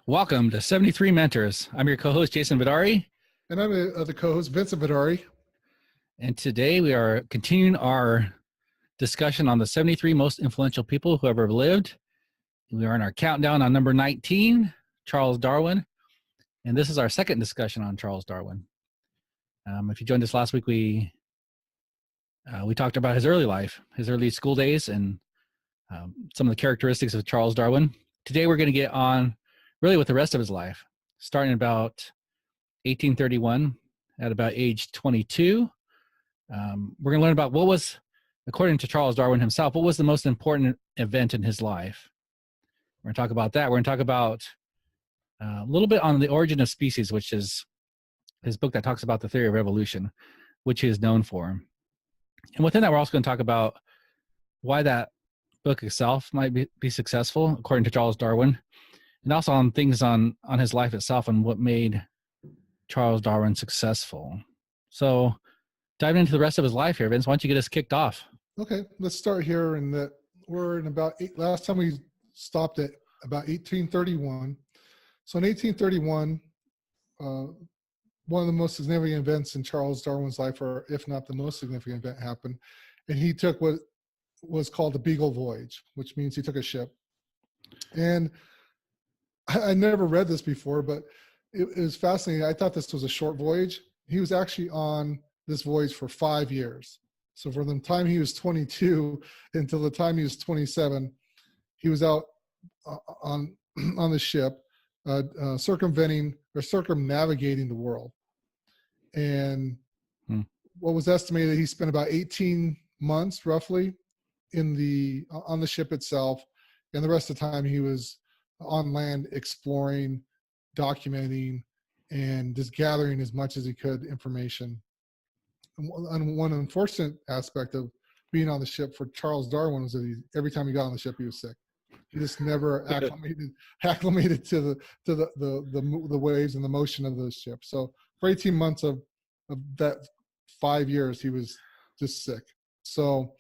Welcome to 73 Mentors. I'm your co-host, Jason Vidaurri. And I'm the co-host, Vincent Vidaurri. And today we are continuing our discussion on the 73 most influential people who ever lived. We are in our countdown on number 19, Charles Darwin. And this is our second discussion on Charles Darwin. If you joined us last week, we talked about his early life, his early school days, and some of the characteristics of Charles Darwin. Today we're going to get on really with the rest of his life, starting about 1831 at about age 22. We're going to learn about what was, according to Charles Darwin himself, what was the most important event in his life. We're going to talk about that. We're going to talk about a little bit on the origin of species, which is his book that talks about the theory of evolution, which he is known for. And within that, we're also going to talk about why that book itself might be successful, according to Charles Darwin, and also on things on his life itself and what made Charles Darwin successful. So diving into the rest of his life here, Vince, why don't you get us kicked off? Okay, let's start here. We're in about last time we stopped at about 1831. So in 1831, one of the most significant events in Charles Darwin's life, or if not the most significant event, happened. And he took what was called the Beagle voyage, which means he took a ship. And I never read this before, but it was fascinating. I thought this was a short voyage. He was actually on this voyage for 5 years. So from the time he was 22 until the time he was 27, he was out on the ship, circumnavigating the world. And what was estimated, he spent about 18 months roughly on the ship itself, and the rest of the time he was on land exploring, documenting, and just gathering as much as he could information. And one unfortunate aspect of being on the ship for Charles Darwin was that every time he got on the ship, he was sick. He just never acclimated to the waves and the motion of the ship. So for 18 months of that 5 years, he was just sick. So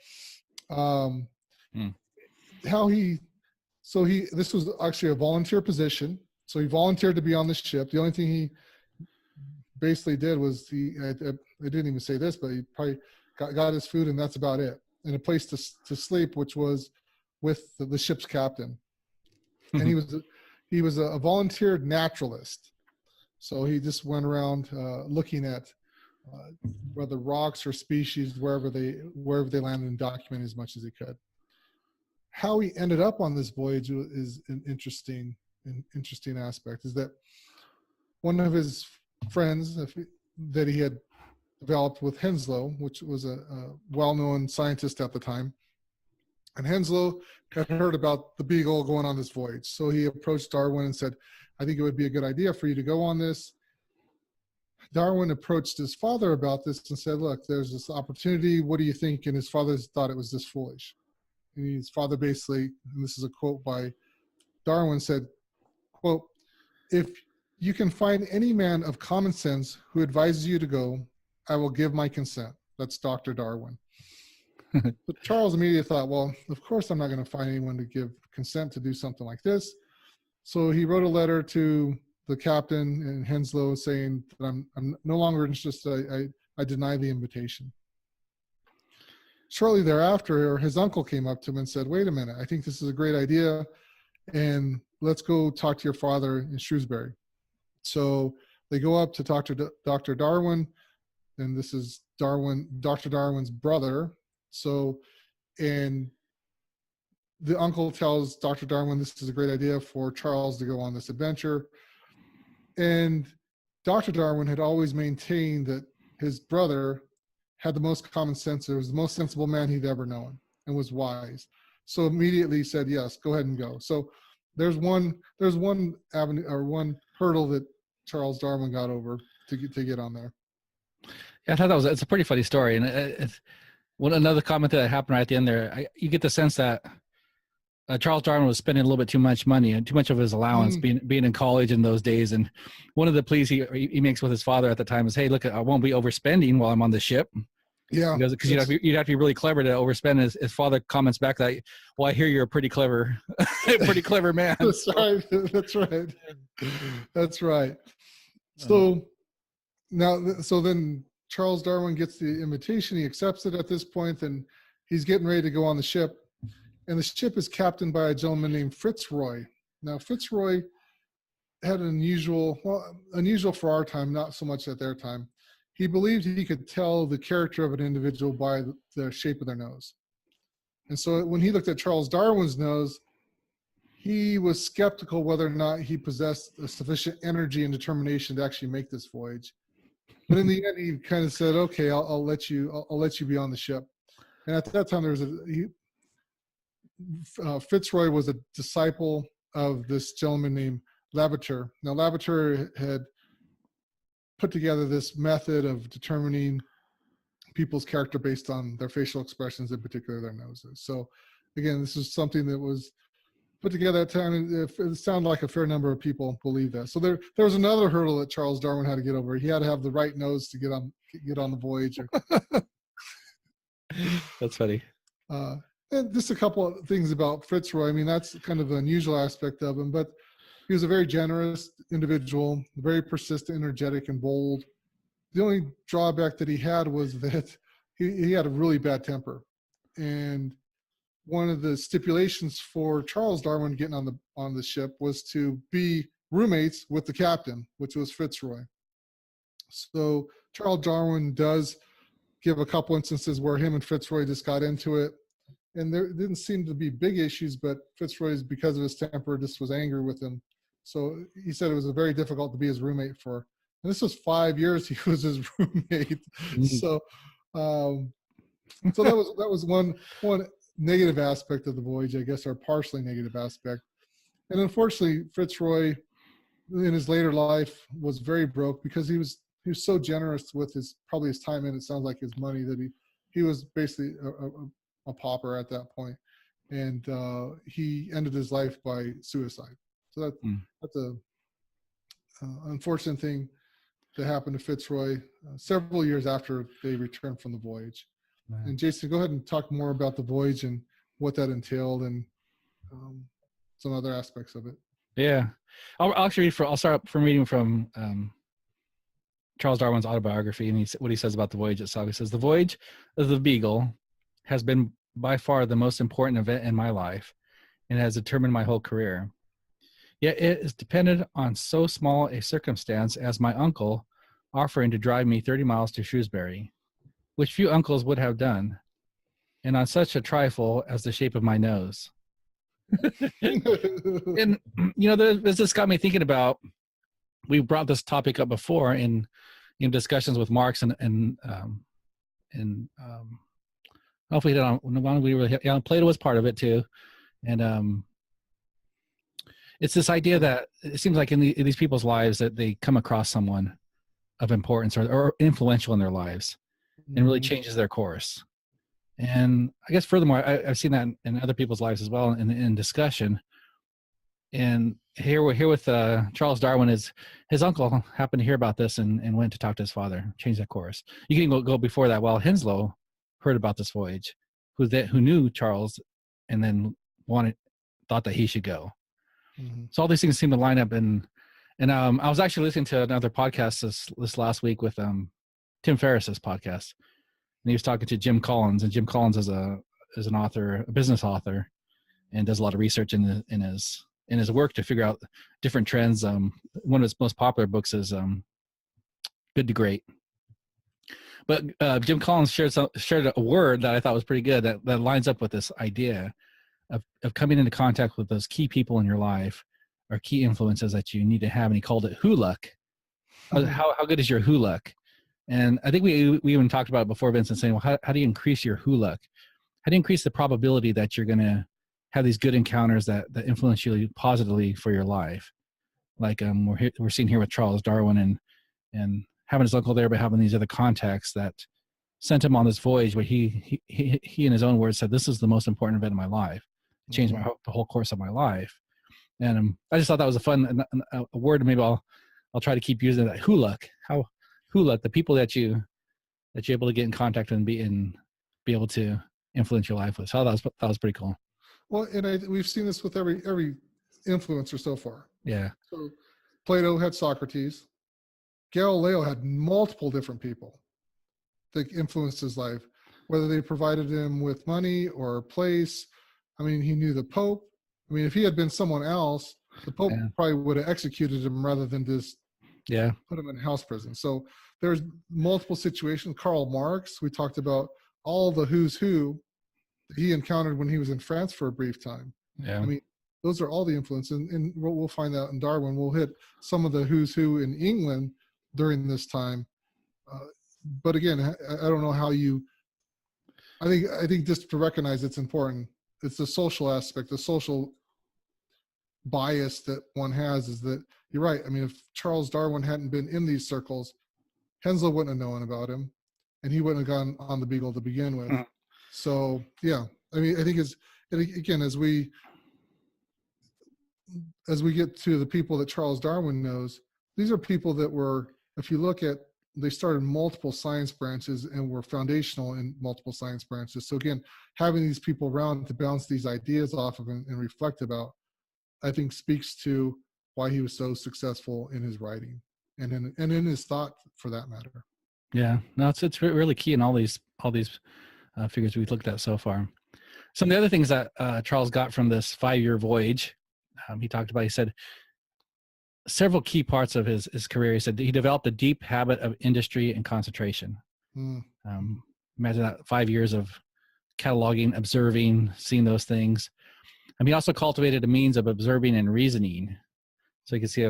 this was actually a volunteer position. So he volunteered to be on the ship. The only thing he basically did was I didn't even say this, but he probably got his food, and that's about it. And a place to sleep, which was with the ship's captain. And he was a volunteer naturalist. So he just went around looking at whether rocks or species wherever they landed, and documented as much as he could. How he ended up on this voyage is an interesting aspect. Is that one of his friends that he had developed with Henslow, which was a well-known scientist at the time, and Henslow had heard about the Beagle going on this voyage. So he approached Darwin and said, "I think it would be a good idea for you to go on this." Darwin approached his father about this and said, "Look, there's this opportunity. What do you think?" And his father thought it was just foolish. And his father basically, and this is a quote by Darwin, said, quote, "If you can find any man of common sense who advises you to go, I will give my consent." That's Dr. Darwin. But Charles immediately thought, well, of course I'm not going to find anyone to give consent to do something like this. So he wrote a letter to the captain and Henslow saying that I'm no longer interested. I deny the invitation. Shortly thereafter, his uncle came up to him and said, "Wait a minute, I think this is a great idea, and let's go talk to your father in Shrewsbury." So they go up to talk to Dr. Darwin, and this is Dr. Darwin's brother. So, and the uncle tells Dr. Darwin this is a great idea for Charles to go on this adventure. And Dr. Darwin had always maintained that his brother had the most common sense. It was the most sensible man he'd ever known and was wise. So immediately he said, "Yes, go ahead and go." So there's one avenue or one hurdle that Charles Darwin got over to get on there. Yeah, I thought it's a pretty funny story. And another comment that happened right at the end there, you get the sense that Charles Darwin was spending a little bit too much money and too much of his allowance being in college in those days. And one of the pleas he makes with his father at the time is, "Hey, look, I won't be overspending while I'm on the ship." Yeah, because you'd have to be really clever to overspend. His father comments back that, "Well, I hear you're a pretty clever, pretty clever man." That's right. That's right. That's right. So so then Charles Darwin gets the invitation. He accepts it at this point, and he's getting ready to go on the ship. And the ship is captained by a gentleman named Fitzroy. Now, Fitzroy had an unusual for our time, not so much at their time. He believed he could tell the character of an individual by the shape of their nose. And so when he looked at Charles Darwin's nose, he was skeptical whether or not he possessed a sufficient energy and determination to actually make this voyage. But in the end, he kind of said, "Okay, I'll let you be on the ship." And at that time, there was Fitzroy was a disciple of this gentleman named Lavater. Now, Lavater had put together this method of determining people's character based on their facial expressions, in particular their noses. So, again, this is something that was put together at the time. It sounded like a fair number of people believe that. So there was another hurdle that Charles Darwin had to get over. He had to have the right nose to get on the voyage. That's funny. And just a couple of things about Fitzroy. I mean, that's kind of the unusual aspect of him, but he was a very generous individual, very persistent, energetic, and bold. The only drawback that he had was that he had a really bad temper. And one of the stipulations for Charles Darwin getting on the ship was to be roommates with the captain, which was Fitzroy. So Charles Darwin does give a couple instances where him and Fitzroy just got into it. And there didn't seem to be big issues, but Fitzroy's, because of his temper, just was angry with him. So he said it was very difficult to be his roommate for. And this was 5 years he was his roommate. So, so that was one negative aspect of the voyage, I guess, or partially negative aspect. And unfortunately, Fitzroy, in his later life, was very broke because he was so generous with probably his time, and it sounds like his money, that he was basically a pauper at that point, and he ended his life by suicide. So that's a unfortunate thing that happened to Fitzroy several years after they returned from the voyage. Man. And Jason, go ahead and talk more about the voyage and what that entailed, and some other aspects of it. Yeah, I'll start from reading from Charles Darwin's autobiography, and what he says about the voyage itself. He says, "The voyage of the Beagle has been by far the most important event in my life and has determined my whole career. Yet it is dependent on so small a circumstance as my uncle offering to drive me 30 miles to Shrewsbury, which few uncles would have done, and on such a trifle as the shape of my nose." And, this just got me thinking about, we brought this topic up before in discussions with Marx and hopefully Plato was part of it too. And it's this idea that it seems like in these people's lives that they come across someone of importance or influential in their lives and really changes their course. And I guess furthermore, I've seen that in other people's lives as well in discussion. And here with Charles Darwin, his uncle happened to hear about this and went to talk to his father, change that course. You can even go before that. While Henslow heard about this voyage, who knew Charles, and then thought that he should go. Mm-hmm. So all these things seem to line up. And I was actually listening to another podcast this last week with Tim Ferriss's podcast, and he was talking to Jim Collins. And Jim Collins is an author, a business author, and does a lot of research in his work to figure out different trends. One of his most popular books is Good to Great. But Jim Collins shared a word that I thought was pretty good that lines up with this idea of coming into contact with those key people in your life or key influences that you need to have. And he called it huluk. How good is your huluk? And I think we even talked about it before, Vincent, saying, well, how do you increase your huluk? How do you increase the probability that you're going to have these good encounters that influence you positively for your life? Like we're seeing here with Charles Darwin and having his uncle there, but having these other contacts that sent him on this voyage where he in his own words said, "This is the most important event in my life. It changed the whole course of my life." And I just thought that was a word. Maybe I'll try to keep using that. Huluk. How huluk, the people that you're able to get in contact with and be able to influence your life with. So that was pretty cool. Well, and we've seen this with every influencer so far. Yeah. So Plato had Socrates. Galileo had multiple different people that influenced his life, whether they provided him with money or a place. I mean, he knew the Pope. I mean, if he had been someone else, the Pope probably would have executed him rather than just put him in house prison. So there's multiple situations. Karl Marx, we talked about all the who's who he encountered when he was in France for a brief time. Yeah. I mean, those are all the influence. And we'll find out in Darwin. We'll hit some of the who's who in England during this time. But again, I don't know how you, I think just to recognize it's important. It's the social aspect, the social bias that one has is that you're right. I mean, if Charles Darwin hadn't been in these circles, Henslow wouldn't have known about him and he wouldn't have gone on the Beagle to begin with. So yeah, I mean, I think again, as we get to the people that Charles Darwin knows, these are people that were, if you look at, they started multiple science branches and were foundational in multiple science branches. So again, having these people around to bounce these ideas off of and reflect about, I think speaks to why he was so successful in his writing and in his thought for that matter. Yeah, no, it's really key in all these figures we've looked at so far. Some of the other things that Charles got from this 5-year voyage, he talked about, he said, several key parts of his career. He said he developed a deep habit of industry and concentration. Imagine that 5 years of cataloging, observing, seeing those things. He also cultivated a means of observing and reasoning. So you can see,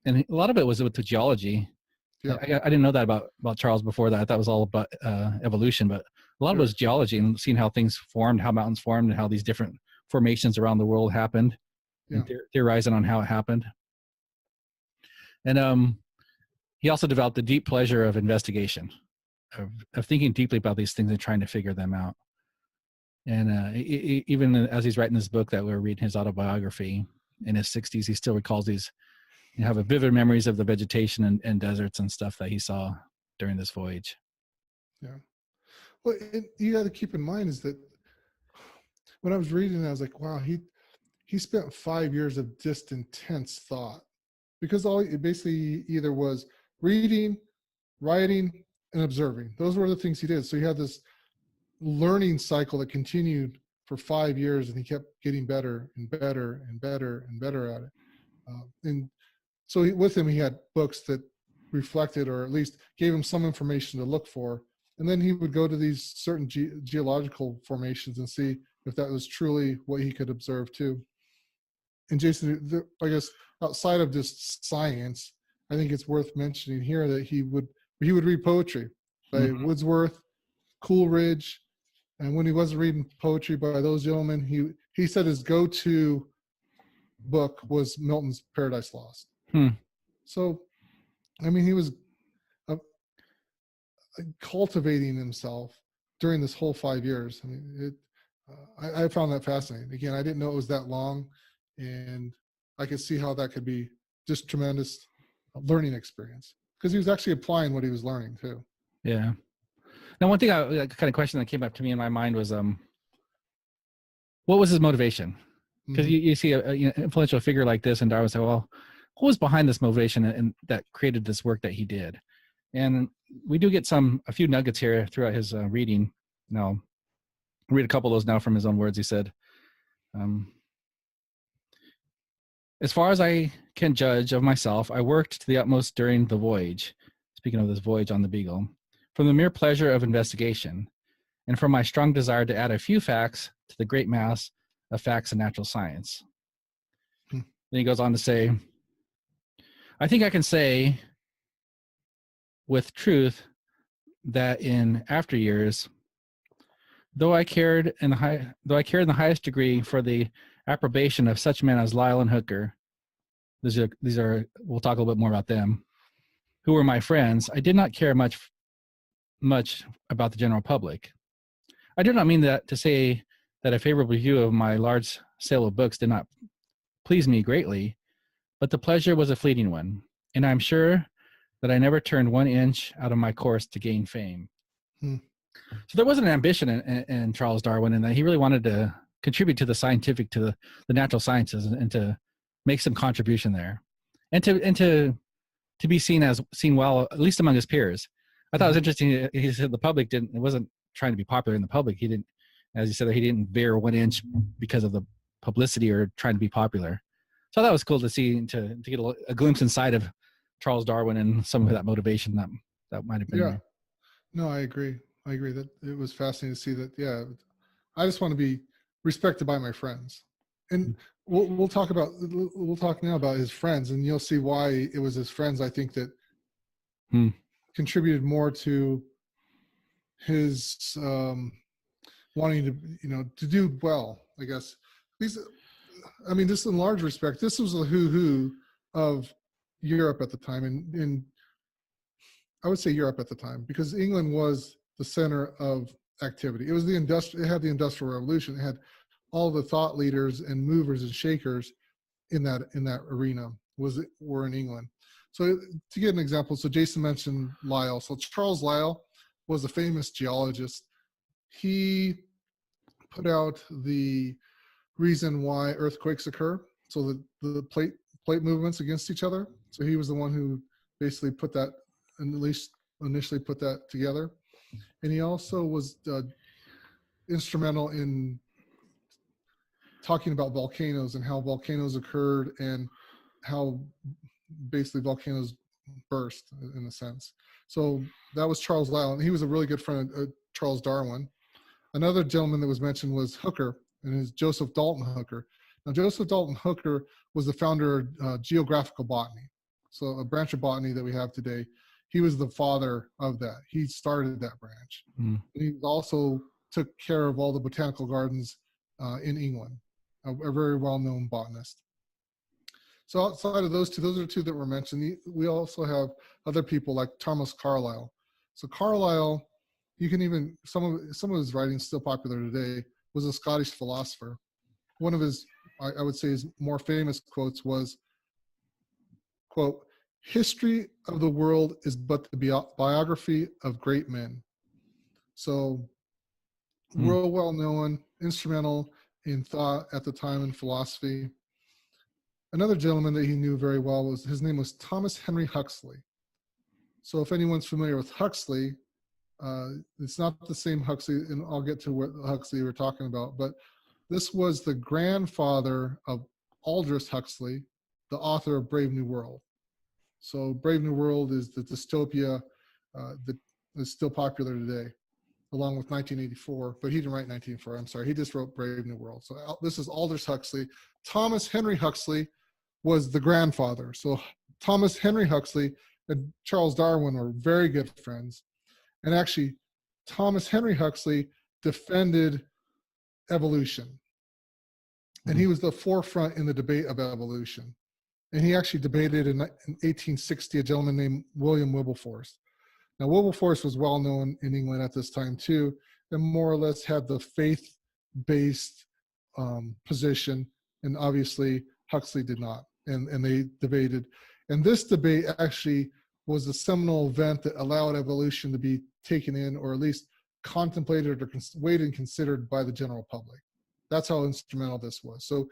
and a lot of it was with the geology. Yeah. I didn't know that about Charles before that. I thought it was all about evolution, but a lot of it was geology and seeing how things formed, how mountains formed, and how these different formations around the world happened, and theorizing on how it happened. And he also developed a deep pleasure of investigation, of thinking deeply about these things and trying to figure them out. And even as he's writing this book that we're reading, his autobiography, in his 60s, he still recalls these, have vivid memories of the vegetation and deserts and stuff that he saw during this voyage. Yeah. Well, you got to keep in mind is that when I was reading it, I was like, wow, he spent 5 years of just intense thought, because it basically either was reading, writing, and observing. Those were the things he did. So he had this learning cycle that continued for 5 years, and he kept getting better and better and better and better at it. And so with him, he had books that reflected, or at least gave him some information to look for. And then he would go to these certain geological formations and see if that was truly what he could observe too. And Jason, I guess outside of just science, I think it's worth mentioning here that he would read poetry by Wordsworth, Coleridge, and when he wasn't reading poetry by those gentlemen, he said his go-to book was Milton's Paradise Lost. So, I mean, he was cultivating himself during this whole 5 years. I mean, I found that fascinating. Again, I didn't know it was that long, and I could see how that could be just tremendous learning experience, because he was actually applying what he was learning too. Yeah. Now, one thing, kind of question that came up to me in my mind was, what was his motivation? Because you see an influential figure like this, and Darwin said, well, what was behind this motivation and that created this work that he did? And we do get a few nuggets here throughout his reading. Now, I'll read a couple of those now from his own words. He said, as far as I can judge of myself, I worked to the utmost during the voyage, speaking of this voyage on the Beagle, from the mere pleasure of investigation, and from my strong desire to add a few facts to the great mass of facts in natural science. Then he goes on to say, I think I can say with truth that in after years, though I cared in the highest degree for the approbation of such men as Lyell and Hooker, these are we'll talk a little bit more about them, who were my friends, I did not care much about the general public. I do not mean that to say that a favorable view of my large sale of books did not please me greatly, but the pleasure was a fleeting one, and I'm sure that I never turned 1 inch out of my course to gain fame. So there was an ambition in Charles Darwin, and that he really wanted to contribute to the scientific, to the natural sciences, and to make some contribution there. and to be seen well, at least among his peers. I thought it was interesting. He said the public it wasn't trying to be popular in the public. He didn't, as he said, he didn't veer 1 inch because of the publicity or trying to be popular. So that was cool to see, to get a glimpse inside of Charles Darwin and some of that motivation that might have been there. No, I agree. That it was fascinating to see that. Yeah, I just want to be respected by my friends, and we'll talk now about his friends, and you'll see why it was his friends. I think that contributed more to his wanting to do well. I guess this in large respect, this was a who of Europe at the time, and I would say Europe at the time, because England was the center of activity. It was it had the Industrial Revolution. It had all the thought leaders and movers and shakers in that arena were in England. So to get an example, so Jason mentioned Lyell. So Charles Lyell was a famous geologist. He put out the reason why earthquakes occur, so the plate movements against each other. So he was the one who basically put that, and at least initially put that together. And he also was instrumental in talking about volcanoes and how volcanoes occurred and how basically volcanoes burst in a sense. So that was Charles Lyell, and he was a really good friend of Charles Darwin. Another gentleman that was mentioned was Hooker, and his Joseph Dalton Hooker. Now Joseph Dalton Hooker was the founder of geographical botany, so a branch of botany that we have today. He was the father of that. He started that branch. He also took care of all the botanical gardens in England, a very well-known botanist. So outside of those are two that were mentioned. We also have other people like Thomas Carlyle. So Carlyle, you can even, some of his writings still popular today, was a Scottish philosopher. One of his, I would say, his more famous quotes was, quote, "History of the world is but the biography of great men." So real well known, instrumental in thought at the time in philosophy. Another gentleman that he knew very well his name was Thomas Henry Huxley. So if anyone's familiar with Huxley, it's not the same Huxley, and I'll get to what Huxley we're talking about, but this was the grandfather of Aldous Huxley, the author of Brave New World. So Brave New World is the dystopia that is still popular today, along with 1984, but he didn't write 1984, I'm sorry, he just wrote Brave New World. So this is Aldous Huxley. Thomas Henry Huxley was the grandfather. So Thomas Henry Huxley and Charles Darwin were very good friends. And actually, Thomas Henry Huxley defended evolution. And he was the forefront in the debate of evolution. And he actually debated in 1860 a gentleman named William Wilberforce. Now, Wilberforce was well known in England at this time too, and more or less had the faith-based position, and obviously Huxley did not. And they debated. And this debate actually was a seminal event that allowed evolution to be taken in, or at least contemplated or weighed and considered by the general public. That's how instrumental this was. So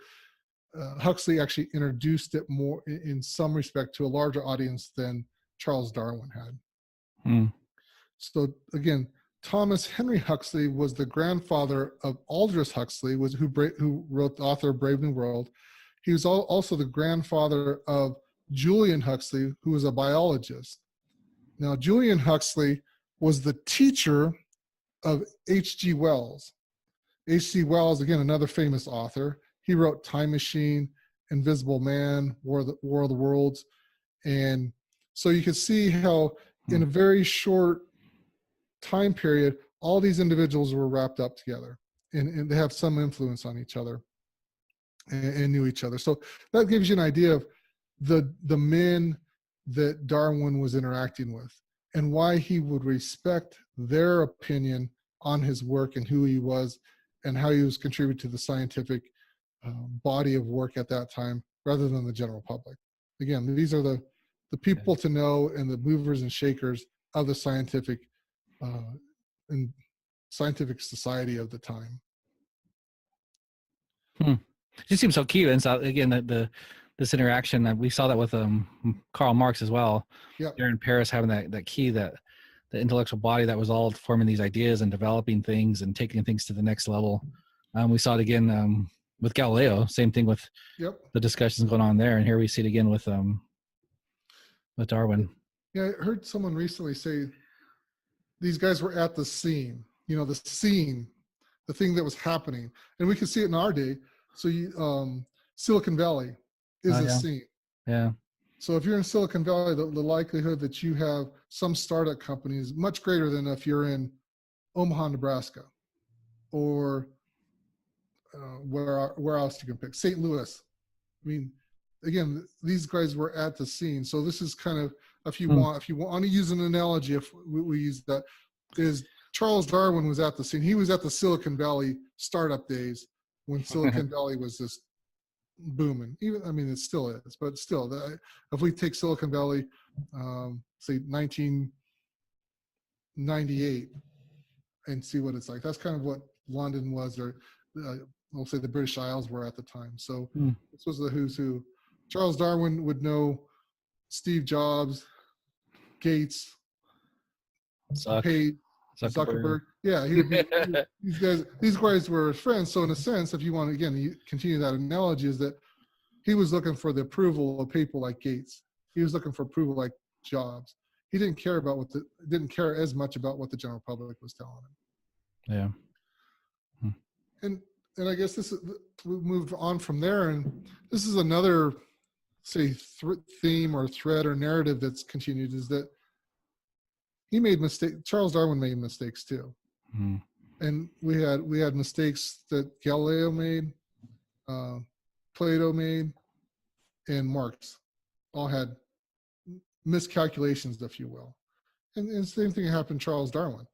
Huxley actually introduced it more in some respect to a larger audience than Charles Darwin had. So again, Thomas Henry Huxley was the grandfather of Aldous Huxley, who wrote the author of Brave New World. He was also the grandfather of Julian Huxley, who was a biologist. Now, Julian Huxley was the teacher of H.G. Wells. H.G. Wells, again, another famous author. He wrote Time Machine, Invisible Man, War of the Worlds. And so you can see how in a very short time period, all these individuals were wrapped up together, and they have some influence on each other and knew each other. So that gives you an idea of the men that Darwin was interacting with and why he would respect their opinion on his work and who he was and how he was contributing to the scientific body of work at that time, rather than the general public. Again, these are the people to know and the movers and shakers of the scientific and scientific society of the time. It just seems so key. And so again, the this interaction. We saw that with Karl Marx as well. Yeah. There in Paris, having that key, that the intellectual body that was all forming these ideas and developing things and taking things to the next level. We saw it again with Galileo. Same thing with the discussions going on there, and here we see it again with Darwin. Yeah, I heard someone recently say these guys were at the scene. You know, the scene, the thing that was happening, and we can see it in our day. So Silicon Valley is a scene. Yeah. So if you're in Silicon Valley, the likelihood that you have some startup company is much greater than if you're in Omaha, Nebraska, or where else you can pick, St. Louis. I mean, again, these guys were at the scene. So this is kind of, if you want to use an analogy, if we use that, is Charles Darwin was at the scene. He was at the Silicon Valley startup days when Silicon Valley was just booming. Even, I mean, it still is, but still, if we take Silicon Valley, say 1998, and see what it's like, that's kind of what London was, or we'll say the British Isles were at the time. So this was the who's who. Charles Darwin would know Steve Jobs, Gates, Page, Zuckerberg. Yeah, these guys were friends. So in a sense, if you want to, again, you continue that analogy, is that he was looking for the approval of people like Gates. He was looking for approval like Jobs. He didn't care as much about what the general public was telling him. Yeah. And I guess we moved on from there, and this is another, say, theme or thread or narrative that's continued, is that he made mistakes. Charles Darwin made mistakes too. And we had mistakes that Galileo made, Plato made, and Marx all had miscalculations, if you will. And the same thing happened to Charles Darwin.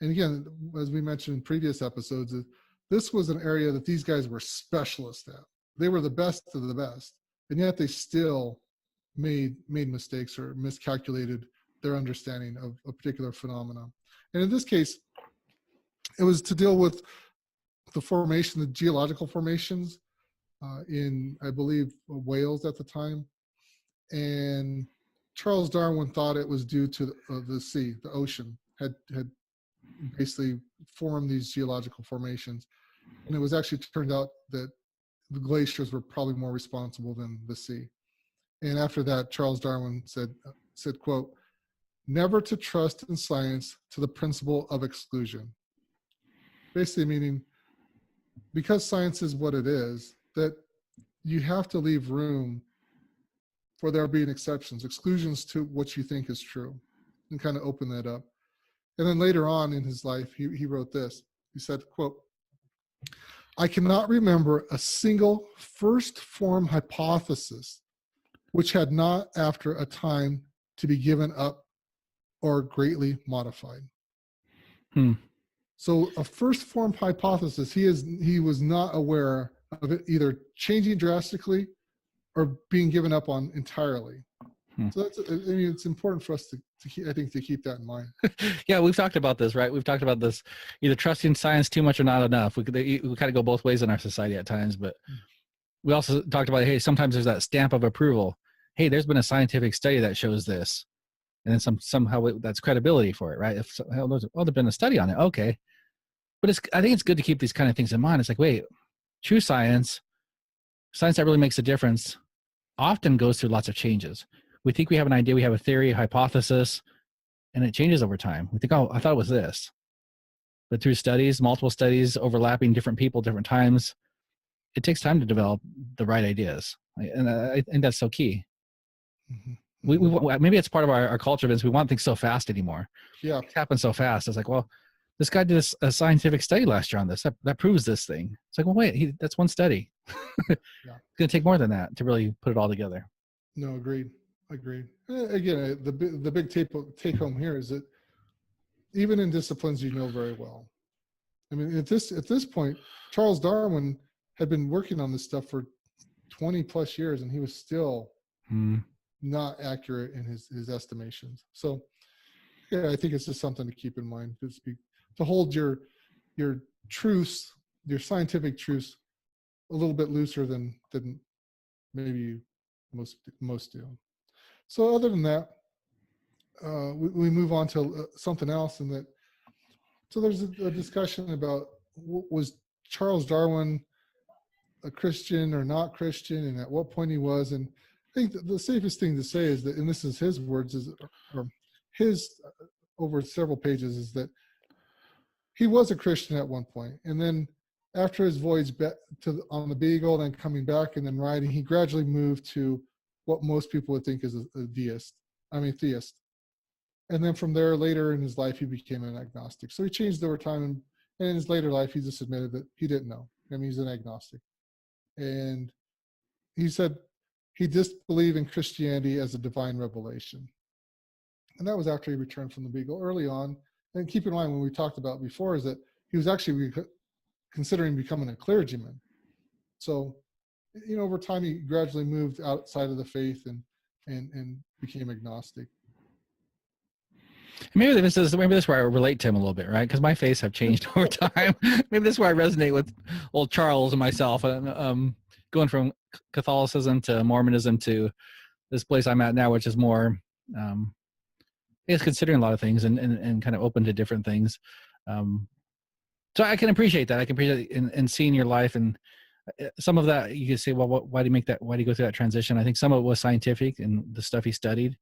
And again, as we mentioned in previous episodes, this was an area that these guys were specialists at. They were the best of the best, and yet they still made mistakes or miscalculated their understanding of a particular phenomenon. And in this case, it was to deal with the geological formations in, I believe, Wales at the time. And Charles Darwin thought it was due to the sea, the ocean had basically formed these geological formations. And it was actually turned out that the glaciers were probably more responsible than the sea. And after that, Charles Darwin said, quote, "Never to trust in science to the principle of exclusion." Basically meaning, because science is what it is, that you have to leave room for there being exceptions, exclusions to what you think is true, and kind of open that up. And then later on in his life, he wrote this. He said, quote, "I cannot remember a single first form hypothesis which had not after a time to be given up or greatly modified." So a first form hypothesis, he was not aware of it either changing drastically or being given up on entirely. So it's important for us to keep that in mind. Yeah, we've talked about this, right? We've talked about this, either trusting science too much or not enough. We kind of go both ways in our society at times, but we also talked about, hey, sometimes there's that stamp of approval. Hey, there's been a scientific study that shows this, and then somehow that's credibility for it, right? There's been a study on it, okay. But I think it's good to keep these kind of things in mind. It's like, wait, true science that really makes a difference, often goes through lots of changes. We think we have an idea, we have a theory, a hypothesis, and it changes over time. We think, oh, I thought it was this. But through studies, multiple studies, overlapping different people, different times, it takes time to develop the right ideas. And I think that's so key. We maybe it's part of our culture, Vince. We want things so fast anymore. Yeah. It happens so fast. It's like, well, this guy did a scientific study last year on this. That proves this thing. It's like, well, wait, that's one study. It's going to take more than that to really put it all together. No, agreed. Again, the big take home here is that even in disciplines you know very well. I mean, at this point, Charles Darwin had been working on this stuff for 20 plus years, and he was still not accurate in his estimations. So, yeah, I think it's just something to keep in mind, to hold your truths, your scientific truths, a little bit looser than maybe most do. So other than that, we move on to something else, and that. So there's a discussion about, was Charles Darwin a Christian or not Christian, and at what point he was. And I think the safest thing to say is that, and this is his words, or his over several pages, is that he was a Christian at one point, and then after his voyage on the Beagle, then coming back and then riding, he gradually moved to what most people would think is a theist. And then from there, later in his life, he became an agnostic. So he changed over time, and in his later life, he just admitted that he didn't know. I mean, he's an agnostic. And he said he disbelieved in Christianity as a divine revelation. And that was after he returned from the Beagle early on. And keep in mind, when we talked about before, is that he was actually considering becoming a clergyman. So, over time, he gradually moved outside of the faith and became agnostic. Maybe this is where I relate to him a little bit, right? Because my faiths have changed over time. Maybe this is where I resonate with old Charles and myself. Going from Catholicism to Mormonism to this place I'm at now, which is more, is considering a lot of things and kind of open to different things. So I can appreciate that. I can appreciate in seeing your life, and some of that you can say, well, why do you make that? Why do you go through that transition? I think some of it was scientific and the stuff he studied.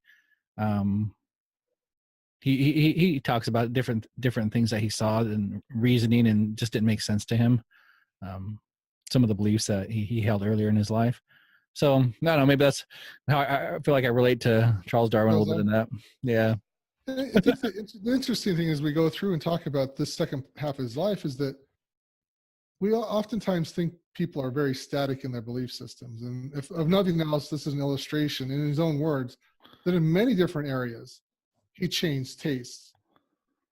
He talks about different things that he saw and reasoning, and just didn't make sense to him. Some of the beliefs that he held earlier in his life. So I don't know, maybe that's how I feel like I relate to Charles Darwin a little bit in that. Yeah. I think the interesting thing as we go through and talk about this second half of his life is that we oftentimes think people are very static in their belief systems. And if of nothing else, this is an illustration in his own words that in many different areas, he changed tastes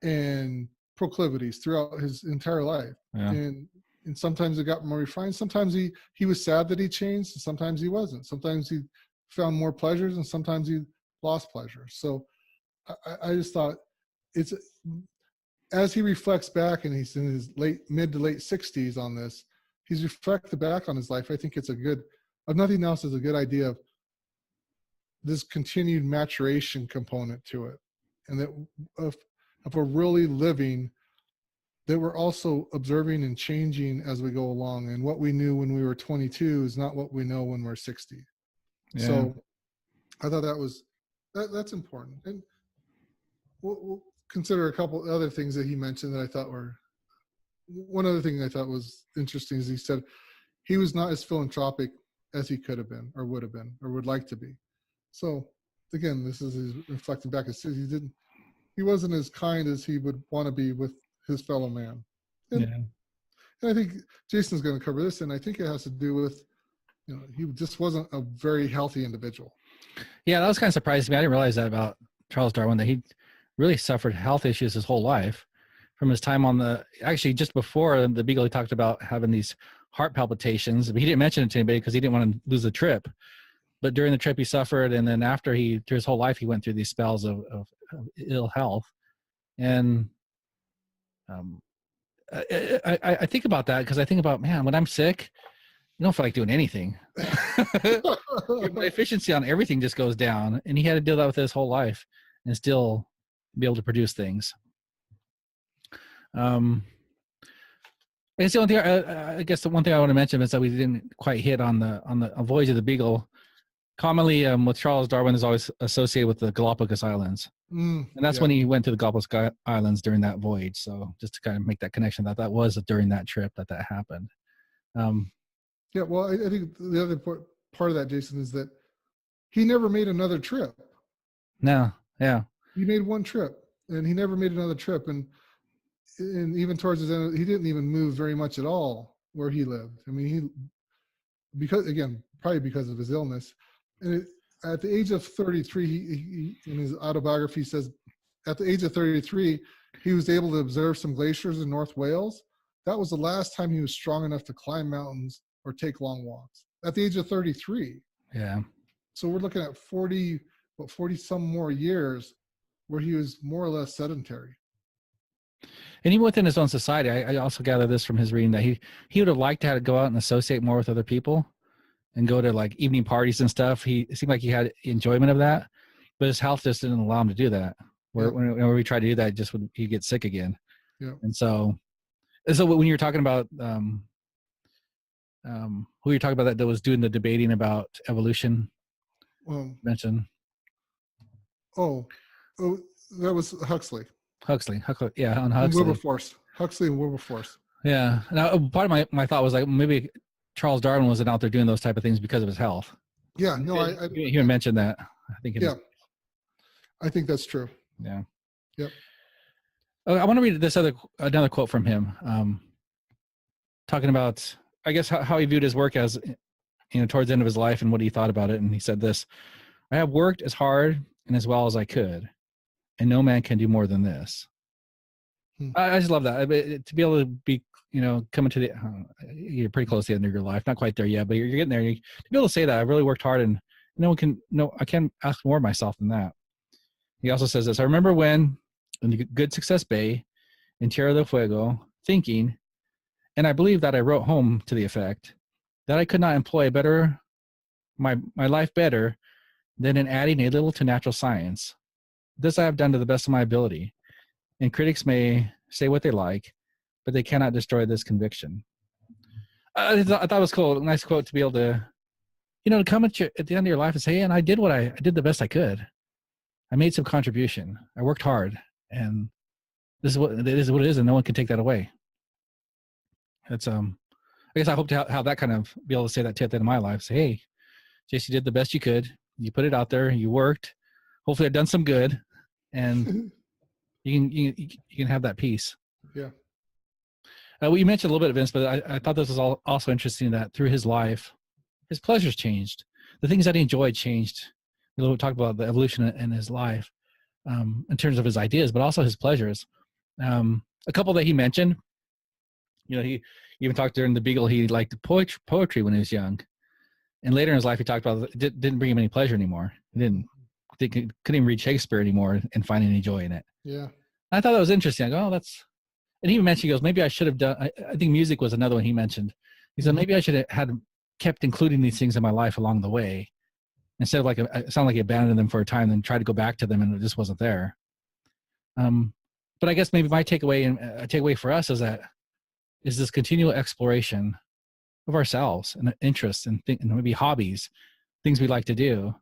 and proclivities throughout his entire life. Yeah. And sometimes it got more refined. Sometimes he was sad that he changed, and sometimes he wasn't. Sometimes he found more pleasures, and sometimes he lost pleasure. So I just thought, it's, as he reflects back, and he's in his mid to late 60s on this, he's reflected back on his life. I think it's a good, if nothing else, is a good idea of this continued maturation component to it. And that if we're really living, that we're also observing and changing as we go along. And what we knew when we were 22 is not what we know when we're 60. Yeah. So I thought that's important. And we'll consider a couple other things that he mentioned that I thought were, one other thing I thought was interesting is he said he was not as philanthropic as he could have been, or would have been, or would like to be. So again, this is his reflecting back. He wasn't as kind as he would want to be with his fellow man. And I think Jason's going to cover this, and I think it has to do with, he just wasn't a very healthy individual. Yeah, that was kind of surprising to me. I didn't realize that about Charles Darwin, that he really suffered health issues his whole life. From his time on actually just before the Beagle, he talked about having these heart palpitations. But he didn't mention it to anybody because he didn't want to lose the trip. But during the trip he suffered, and then after through his whole life, he went through these spells of ill health. And I think about that because I think about, man, when I'm sick, you don't feel like doing anything. My efficiency on everything just goes down, and he had to deal with that his whole life and still be able to produce things. It's the only thing. I guess the one thing I want to mention is that we didn't quite hit on the voyage of the Beagle. Commonly, with Charles Darwin is always associated with the Galapagos Islands, and that's when he went to the Galapagos Islands during that voyage. So just to kind of make that connection, that was during that trip that happened. Yeah, well, I think the other part of that, Jason, is that he never made another trip. No, yeah. He made one trip, and he never made another trip. And even towards his end, he didn't even move very much at all where he lived. I mean, probably because of his illness. And at the age of 33, he in his autobiography says, at the age of 33, he was able to observe some glaciers in North Wales. That was the last time he was strong enough to climb mountains or take long walks. At the age of 33. Yeah. So we're looking at 40 some more years where he was more or less sedentary. And even within his own society, I also gather this from his reading that he would have liked to have to go out and associate more with other people. and go to like evening parties and stuff. It seemed like he had enjoyment of that, but his health just didn't allow him to do that. Whenever we tried to do that, he'd get sick again. Yeah. And so when you're talking about who you're talking about that was doing the debating about evolution, mention. Oh, that was Huxley. Huxley, yeah, on And Huxley. Wilberforce. Huxley and Wilberforce. Yeah. Now, part of my thought was like maybe Charles Darwin wasn't out there doing those type of things because of his health. Yeah. No, you mentioned that. I think. I think that's true. Yeah. Yep. I want to read another quote from him, talking about, I guess, how he viewed his work as, towards the end of his life and what he thought about it. And he said this: "I have worked as hard and as well as I could, and no man can do more than this." I just love that. To be able to be, coming to you're pretty close to the end of your life, not quite there yet, but you're getting there. To be able to say that I've really worked hard, and I can't ask more of myself than that. He also says this: "I remember when in the Good Success Bay in Tierra del Fuego, thinking, and I believe that I wrote home to the effect that I could not employ my life better than in adding a little to natural science. This I have done to the best of my ability, and critics may say what they like, but they cannot destroy this conviction." I thought it was cool. A nice quote to be able to, to come at the end of your life and say, "Hey, and I did the best I could. I made some contribution. I worked hard, and this is what it is, and no one can take that away." That's I guess I hope to have that kind of be able to say that to at the end of my life. Say, "Hey, Jason, you did the best you could. You put it out there. You worked. Hopefully, I've done some good, and you can have that peace." Yeah. Well, you mentioned a little bit of Vince, but I thought this was also interesting that through his life, his pleasures changed. The things that he enjoyed changed. We talked about the evolution in his life, in terms of his ideas, but also his pleasures. A couple that he mentioned, he even talked during the Beagle, he liked poetry when he was young. And later in his life, he talked about it didn't bring him any pleasure anymore. Couldn't even read Shakespeare anymore and find any joy in it. Yeah. I thought that was interesting. I go, and he even mentioned, he goes, maybe I should have done, I think music was another one he mentioned. He said, maybe I should have kept including these things in my life along the way, instead of it sounded like he abandoned them for a time, then tried to go back to them and it just wasn't there. But I guess maybe my takeaway for us is this continual exploration of ourselves and interests and maybe hobbies, things we like to do.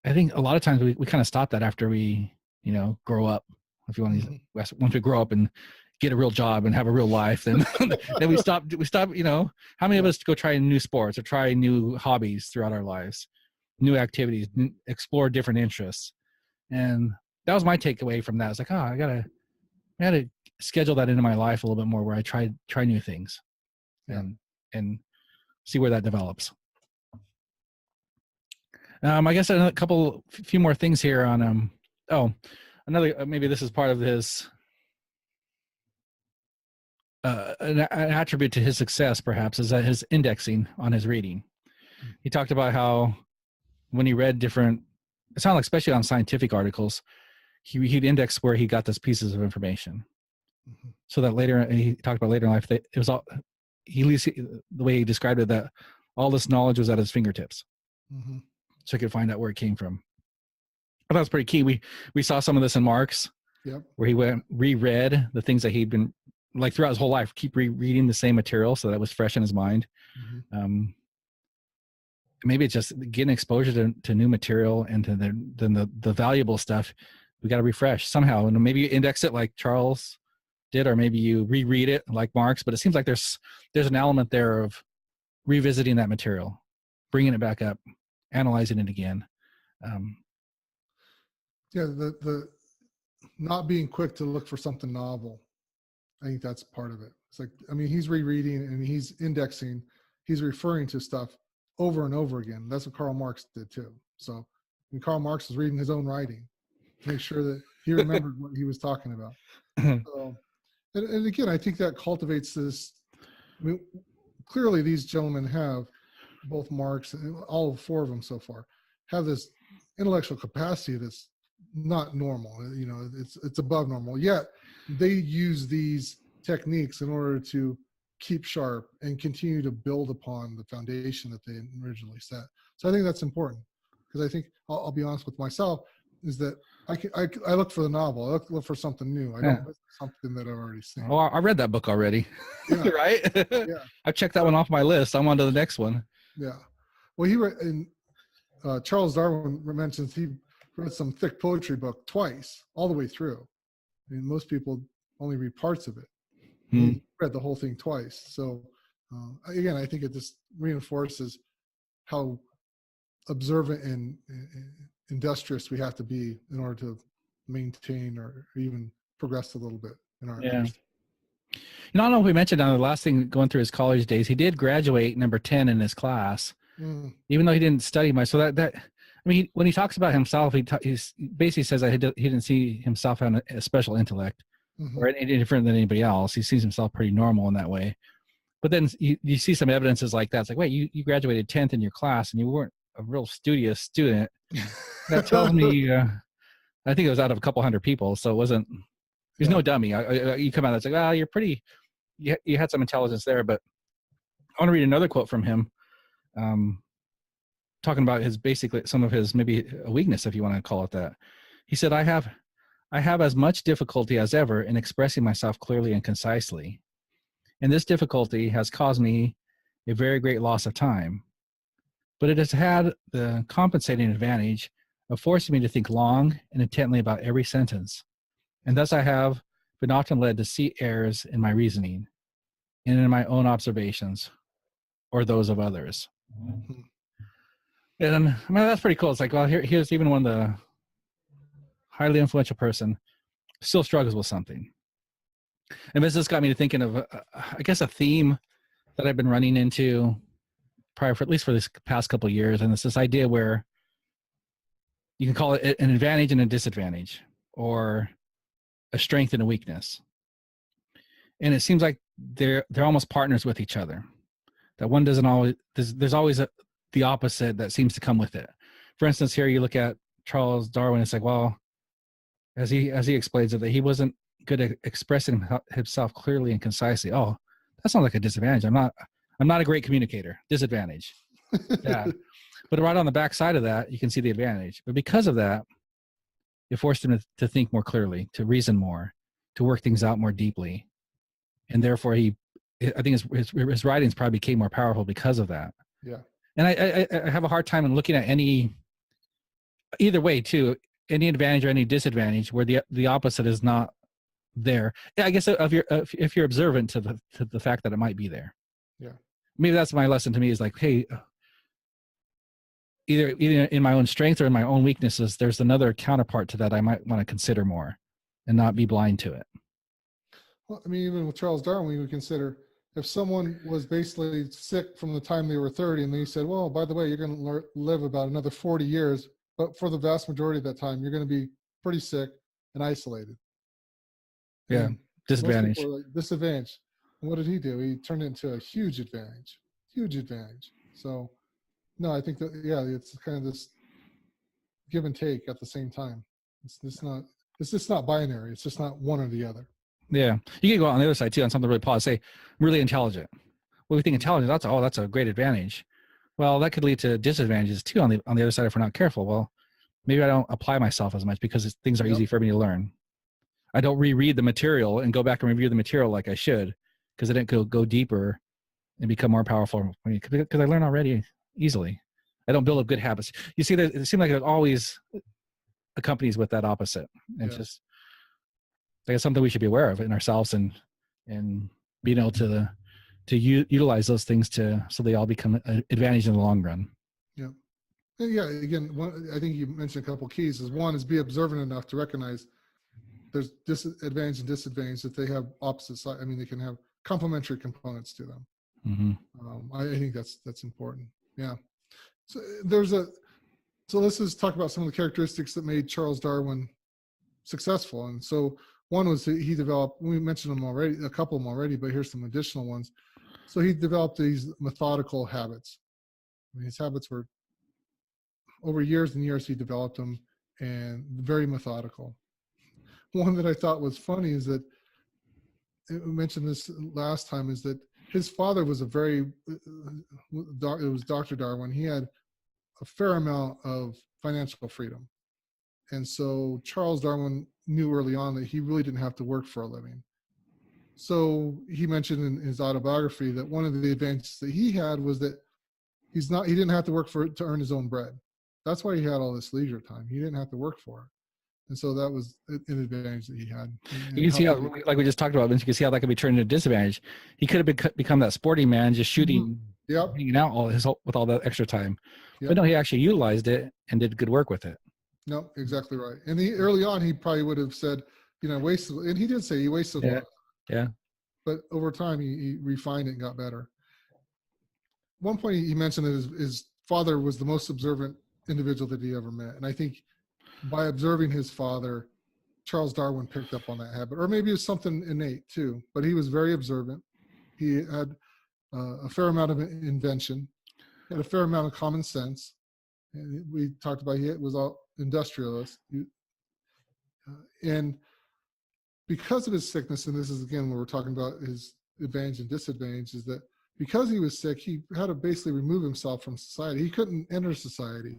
I think a lot of times we kind of stop that after we, grow up. If you want to, once we grow up and get a real job and have a real life, then then we stop. How many of us go try new sports or try new hobbies throughout our lives, new activities, explore different interests? And that was my takeaway from that. It's like, I gotta schedule that into my life a little bit more, where I try new things, and see where that develops. I guess a few more things here on another, maybe this is part of his an attribute to his success, perhaps, is that his indexing on his reading. He talked about how when he read different, it sounded like, especially on scientific articles, he'd index where he got those pieces of information, so that later, he talked about later in life, that it was all, the way he described it, that all this knowledge was at his fingertips, so he could find out where it came from. I thought it was pretty key. We saw some of this in Mark's, where he reread the things that he'd been, like, throughout his whole life, keep rereading the same material so that it was fresh in his mind. Maybe it's just getting exposure to new material and to the valuable stuff. We got to refresh somehow, and maybe you index it like Charles did, or maybe you reread it like Mark's. But it seems like there's an element there of revisiting that material, bringing it back up, analyzing it again. The not being quick to look for something novel. I think that's part of it. It's like, he's rereading and he's indexing, he's referring to stuff over and over again. That's what Karl Marx did too. So when Karl Marx was reading his own writing, to make sure that he remembered what he was talking about. So, and again, I think that cultivates this. Clearly these gentlemen have, both Marx and all four of them so far, have this intellectual capacity that's not normal. It's above normal. Yet they use these techniques in order to keep sharp and continue to build upon the foundation that they originally set. So I think that's important, because I think I'll be honest with myself, is that I look for the novel. I look for something new. I don't look for something that I've already seen. Oh, I read that book already. Yeah. Right? Yeah. I've checked that one off my list. I'm on to the next one. Yeah. Well, he read, and Charles Darwin mentions he read some thick poetry book twice, all the way through. I mean, most people only read parts of it. He read the whole thing twice. So again, I think it just reinforces how observant and industrious we have to be in order to maintain or even progress a little bit in our understanding. I don't know if we mentioned on the last thing going through his college days, he did graduate number 10 in his class, even though he didn't study much. So that I mean, when he talks about himself, he basically says that he didn't see himself having a special intellect or any different than anybody else. He sees himself pretty normal in that way. But then you see some evidences like that. It's like, wait, you graduated 10th in your class and you weren't a real studious student. That tells me, I think it was out of a couple hundred people. So it wasn't, he's no dummy. You come out that's like, well, you're pretty, you had some intelligence there. But I want to read another quote from him, talking about his basically some of his maybe a weakness, if you want to call it that. He said, I have as much difficulty as ever in expressing myself clearly and concisely. And this difficulty has caused me a very great loss of time. But it has had the compensating advantage of forcing me to think long and intently about every sentence. And thus I have been often led to see errors in my reasoning and in my own observations or those of others. And I mean, that's pretty cool. It's like, well, here's even one of the highly influential person still struggles with something. And this got me to thinking of, I guess, a theme that I've been running into probably for at least for this past couple of years. And it's this idea where you can call it an advantage and a disadvantage, or a strength and a weakness. And it seems like they're almost partners with each other. That one doesn't always, there's always the opposite that seems to come with it. For instance, here you look at Charles Darwin, it's like, well, as he explains it, that he wasn't good at expressing himself clearly and concisely. Oh, that sounds like a disadvantage. I'm not a great communicator. Disadvantage. Yeah. But right on the back side of that, you can see the advantage. But because of that, it forced him to think more clearly, to reason more, to work things out more deeply. And therefore I think his writings probably became more powerful because of that. Yeah. And I have a hard time in looking at either way too, any advantage or any disadvantage where the opposite is not there. Yeah, I guess if you're observant to the fact that it might be there. Yeah. Maybe that's my lesson to me, is like, hey, either in my own strength or in my own weaknesses, there's another counterpart to that I might want to consider more and not be blind to it. Well, I mean, even with Charles Darwin, we would consider if someone was basically sick from the time they were 30 and they said, well, by the way, you're going to live about another 40 years, but for the vast majority of that time, you're going to be pretty sick and isolated. Yeah. And Disadvantage. like, disadvantage. And what did he do? He turned it into a huge advantage. So no, I think that, yeah, it's kind of this give and take at the same time. It's just not binary. It's just not one or the other. Yeah. You can go out on the other side too, on something really positive, say really intelligent. Well, we think intelligent, that's a great advantage. Well, that could lead to disadvantages too on the other side if we're not careful. Well, maybe I don't apply myself as much because things are easy for me to learn. I don't reread the material and go back and review the material like I should, because I didn't go deeper and become more powerful because I learn already easily. I don't build up good habits. You see, it seems like it always accompanies with that opposite. And just like it's something we should be aware of in ourselves and being able to utilize those things so they all become an advantage in the long run. Yeah. And yeah. Again, I think you mentioned a couple of keys. One is be observant enough to recognize there's disadvantage and disadvantage, that they have opposite side. I mean, they can have complementary components to them. Mm-hmm. I think that's important. Yeah. So let's just talk about some of the characteristics that made Charles Darwin successful. And so one was he developed, we mentioned them already, a couple of them already, but here's some additional ones. So he developed these methodical habits. I mean, his habits were over years and years, he developed them, and very methodical. One that I thought was funny is that, we mentioned this last time, is that his father was it was Dr. Darwin. He had a fair amount of financial freedom. And so Charles Darwin knew early on that he really didn't have to work for a living. So he mentioned in his autobiography that one of the advantages that he had was that he didn't have to work to earn his own bread. That's why he had all this leisure time. He didn't have to work for it. And so that was an advantage that he had. You can see how, like we just talked about, Vince, you can see how that could be turned into a disadvantage. He could have become that sporting man, just shooting, hanging out with all that extra time. Yep. But no, he actually utilized it and did good work with it. No, exactly right. And early on, he probably would have said, wasted, and he did say he wasted a lot. Yeah. But over time, he refined it and got better. One point he mentioned that his father was the most observant individual that he ever met. And I think by observing his father, Charles Darwin picked up on that habit, or maybe it was something innate too, but he was very observant. He had a fair amount of invention, had a fair amount of common sense. And we talked about he was all industrialist. And because of his sickness, and this is again where we're talking about his advantage and disadvantage, is that because he was sick, he had to basically remove himself from society. He couldn't enter society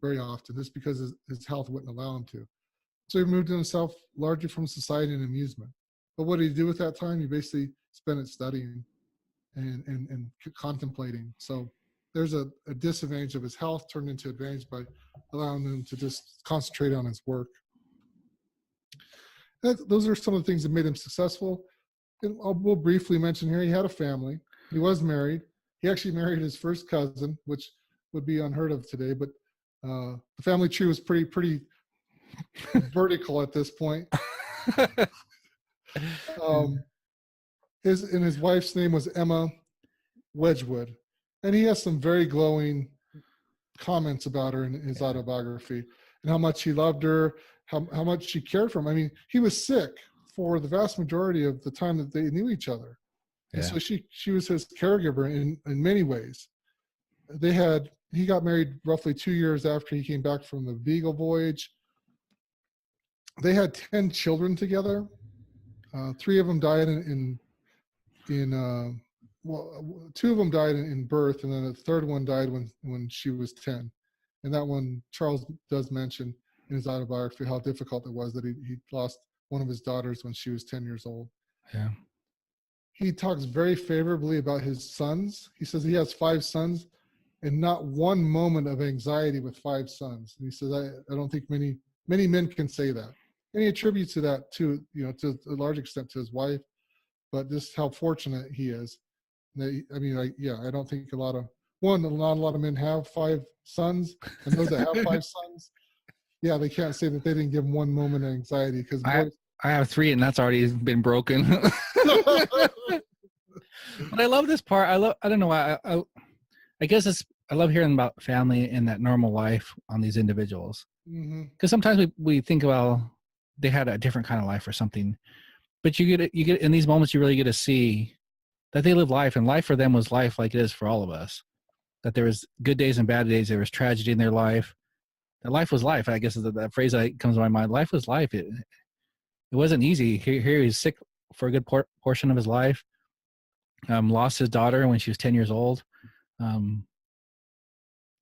very often, just because his health wouldn't allow him to. So he removed himself largely from society and amusement. But what did he do with that time? He basically spent it studying and contemplating. So there's a disadvantage of his health turned into advantage by allowing him to just concentrate on his work. Those are some of the things that made him successful. And we'll briefly mention here, he had a family. He was married. He actually married his first cousin, which would be unheard of today, but the family tree was pretty vertical at this point. His wife's name was Emma Wedgwood, and he has some very glowing comments about her in his autobiography and how much he loved her, how much she cared for him. I mean, he was sick for the vast majority of the time that they knew each other. Yeah. And so she was his caregiver in many ways. He got married roughly 2 years after he came back from the Beagle voyage. They had 10 children together. 3 of them died well, 2 of them died in birth, and then the third one died when she was 10. And that one, Charles does mention in his autobiography how difficult it was that he lost one of his daughters when she was 10 years old. Yeah. He talks very favorably about his sons. He says he has 5 sons and not one moment of anxiety with 5 sons. And he says, I don't think many men can say that. And he attributes to that to a large extent to his wife, but just how fortunate he is. I don't think not a lot of men have 5 sons, and those that have 5 sons, they can't say that they didn't give him one moment of anxiety, because I have 3 and that's already been broken. But I love this part. I don't know why. I guess I love hearing about family and that normal life on these individuals. Because sometimes we think, well, they had a different kind of life or something, but you get in these moments, you really get to see that they live life, and life for them was life like it is for all of us. That there was good days and bad days. There was tragedy in their life. That life was life. I guess is that phrase that comes to my mind. Life was life. It wasn't easy. Here he was sick for a good portion of his life. Lost his daughter when she was 10 years old.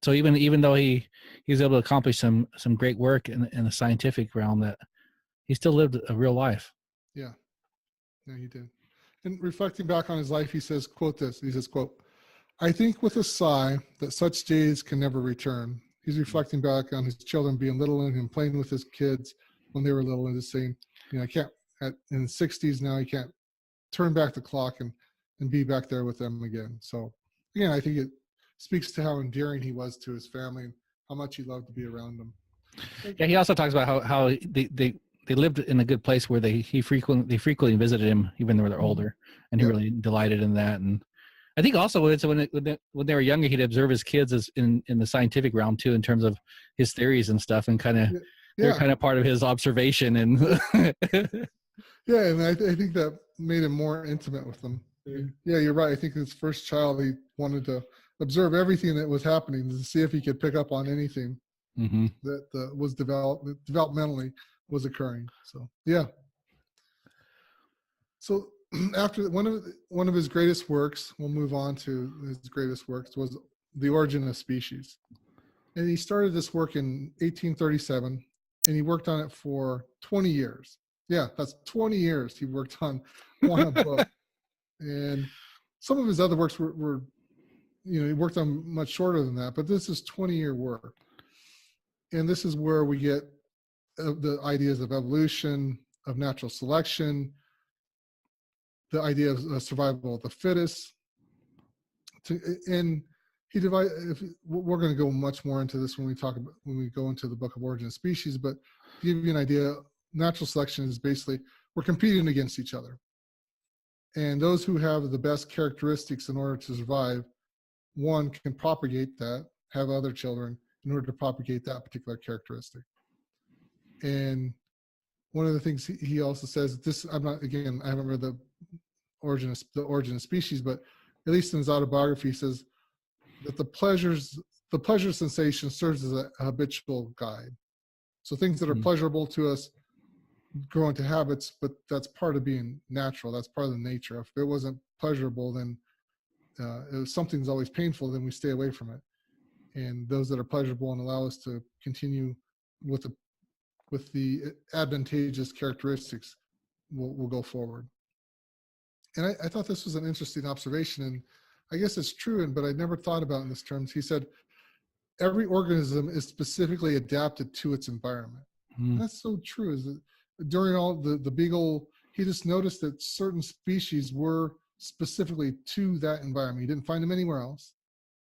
So even though he was able to accomplish some great work in the scientific realm, that he still lived a real life. Yeah, he did. And reflecting back on his life, he says, quote this, he says, quote, "I think with a sigh that such days can never return." He's reflecting back on his children being little and him playing with his kids when they were little, and just saying, I can't, in the 60s now, he can't turn back the clock and be back there with them again. So again, I think it speaks to how endearing he was to his family and how much he loved to be around them. Yeah, he also talks about how they lived in a good place where they frequently visited him even though they're older, and he really delighted in that. And I think also when they were younger, he'd observe his kids as in the scientific realm too, in terms of his theories and stuff, and they're kind of part of his observation. And and I think that made him more intimate with them. Yeah, you're right. I think his first child, he wanted to observe everything that was happening to see if he could pick up on anything that was developmentally was occurring. So yeah. So after one of his greatest works, we'll move on to his greatest works, was The Origin of Species. And he started this work in 1837, and he worked on it for 20 years. Yeah, that's 20 years he worked on one book. And some of his other works were, he worked on much shorter than that, but this is 20-year work. And this is where we get the ideas of evolution, of natural selection, the idea of survival of the fittest. And he divided. We're going to go much more into this when we go into the book of Origin of Species. But to give you an idea, natural selection is basically we're competing against each other, and those who have the best characteristics in order to survive, one can propagate that, have other children in order to propagate that particular characteristic. And one of the things he also says, I haven't read the origin of Species, but at least in his autobiography, he says that the pleasure sensation serves as a habitual guide. So things that are pleasurable to us grow into habits, but that's part of being natural. That's part of the nature. If it wasn't pleasurable, then if something's always painful, then we stay away from it. And those that are pleasurable and allow us to continue with the advantageous characteristics will go forward. And I thought this was an interesting observation, and I guess it's true, but I never thought about it in this terms. He said, every organism is specifically adapted to its environment. And that's so true. Is that during all the Beagle, he just noticed that certain species were specifically to that environment. He didn't find them anywhere else,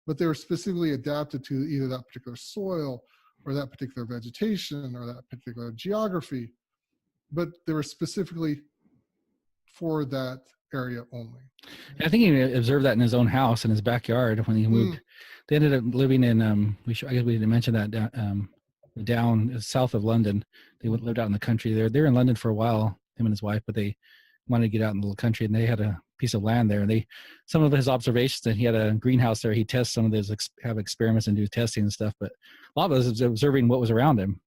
but they were specifically adapted to either that particular soil or that particular vegetation or that particular geography, but they were specifically for that area only. I think he observed that in his own house, in his backyard when he moved. They ended up living in, I guess we didn't mention that, down south of London. They lived out in the country. They were in London for a while, him and his wife, but they wanted to get out in the little country, and they had a piece of land there. And some of his observations, that he had a greenhouse there. He tests some of those, have experiments and do testing and stuff. But a lot of it was observing what was around him.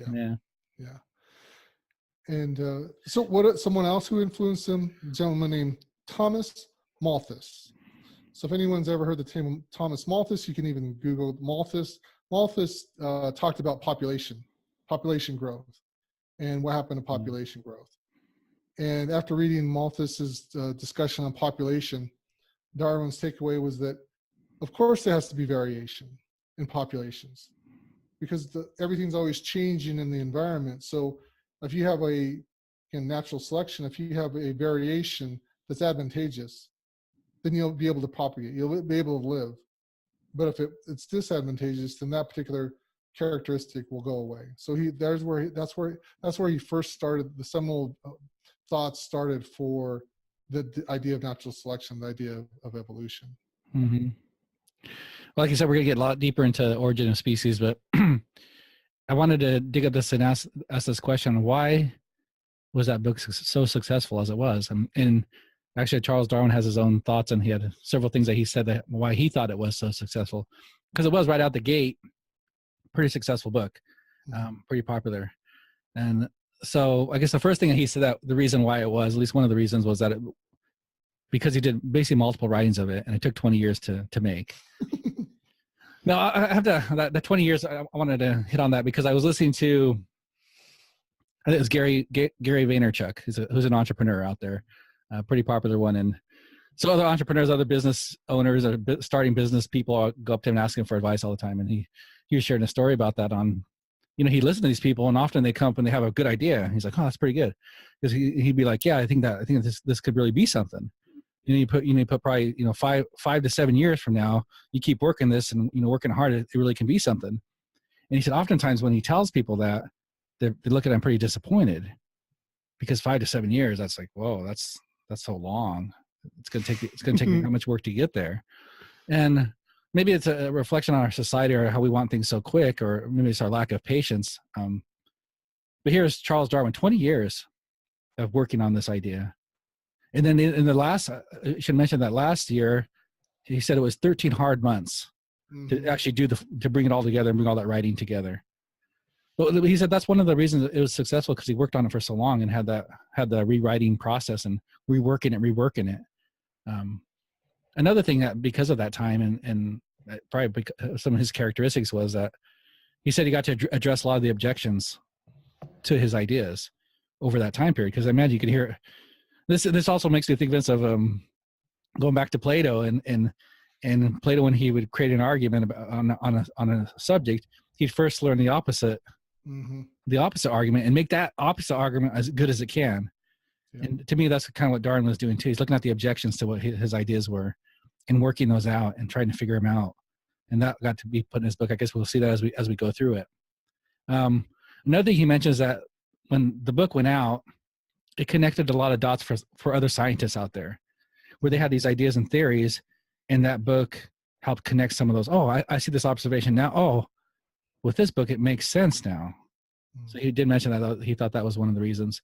Yeah. And so someone else who influenced him, a gentleman named Thomas Malthus. So if anyone's ever heard the name Thomas Malthus, you can even Google Malthus. Malthus talked about population growth, and what happened to population growth. And after reading Malthus's discussion on population, Darwin's takeaway was that, of course, there has to be variation in populations, because everything's always changing in the environment. So if you have in natural selection, if you have a variation that's advantageous, then you'll be able to propagate. You'll be able to live. But if it's disadvantageous, then that particular characteristic will go away. So that's where he first started. The seminal thoughts started for the idea of natural selection, the idea of evolution. Mm-hmm. Well, like I said, we're going to get a lot deeper into the origin of species, but I wanted to dig up this and ask this question: why was that book so successful as it was? And actually, Charles Darwin has his own thoughts, and he had several things that he said that why he thought it was so successful, because it was right out the gate, pretty successful book, pretty popular. And so I guess the first thing that he said, that the reason why it was, at least one of the reasons, was that because he did basically multiple writings of it, and it took 20 years to make. Now, I have that 20 years, I wanted to hit on that because I was listening to, I think it was Gary Vaynerchuk, who's an entrepreneur out there, a pretty popular one. And so other entrepreneurs, other business owners, or starting business people go up to him and ask him for advice all the time. And he was sharing a story about that on, he listened to these people, and often they come up and they have a good idea. He's like, oh, that's pretty good. Because he'd be like, yeah, I think this could really be something. You put probably 5 to 7 years from now, you keep working this and working hard, it really can be something. And he said oftentimes when he tells people that, they look at him pretty disappointed, because 5 to 7 years, that's like, whoa, that's so long. It's gonna take me how much work to get there. And maybe it's a reflection on our society, or how we want things so quick, or maybe it's our lack of patience. But here's Charles Darwin, 20 years of working on this idea. And then in the last, I should mention that last year, he said it was 13 hard months to actually to bring it all together and bring all that writing together. Well, he said that's one of the reasons it was successful, because he worked on it for so long and had the rewriting process and reworking it. Another thing that because of that time and probably because some of his characteristics was that he said he got to address a lot of the objections to his ideas over that time period. Because I imagine you could hear this. This also makes me think, Vince, of going back to Plato and Plato, when he would create an argument about on a subject, he'd first learn the opposite argument and make that opposite argument as good as it can. Yeah. And to me, that's kind of what Darwin was doing too. He's looking at the objections to what his ideas were and working those out and trying to figure them out. And that got to be put in his book. I guess we'll see that as we go through it. Another thing he mentions that when the book went out, it connected a lot of dots for other scientists out there, where they had these ideas and theories, and that book helped connect some of those. Oh, I see this observation now. Oh, with this book, it makes sense now. So he did mention that he thought that was one of the reasons.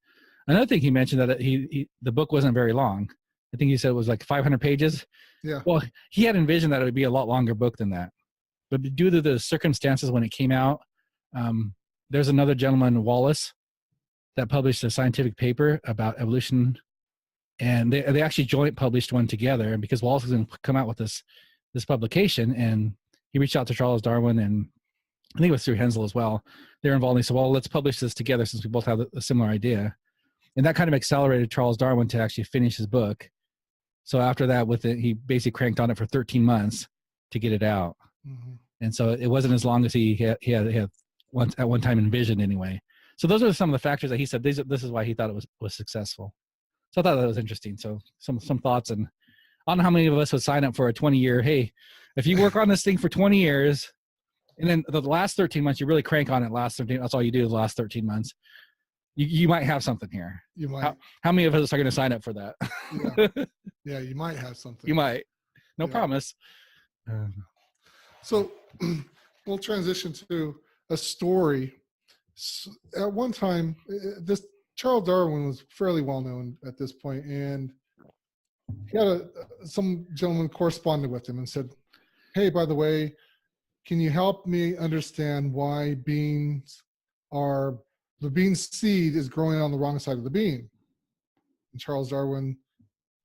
Another thing he mentioned, that the book wasn't very long. I think he said it was like 500 pages. Yeah. Well, he had envisioned that it would be a lot longer book than that. But due to the circumstances when it came out, there's another gentleman, Wallace, that published a scientific paper about evolution. And they actually joint published one together. And because Wallace was going to come out with this publication, and he reached out to Charles Darwin, and I think it was through Hensel as well. They were involved. And they said, well, let's publish this together since we both have a similar idea. And that kind of accelerated Charles Darwin to actually finish his book. So after that, he basically cranked on it for 13 months to get it out. Mm-hmm. And so it wasn't as long as he had at one time envisioned anyway. So those are some of the factors that he said, this is why he thought it was successful. So I thought that was interesting. So some thoughts, and I don't know how many of us would sign up for a 20-year, hey, if you work on this thing for 20 years, and then the last 13 months, you really crank on it last 13, that's all you do the last 13 months, you might have something here. You might. How many of us are going to sign up for that? Yeah, you might have something. You might. No promise. So we'll transition to a story. At one time, Charles Darwin was fairly well known at this point, and he had some gentleman corresponded with him and said, hey, by the way, can you help me understand why the bean seed is growing on the wrong side of the bean? And Charles Darwin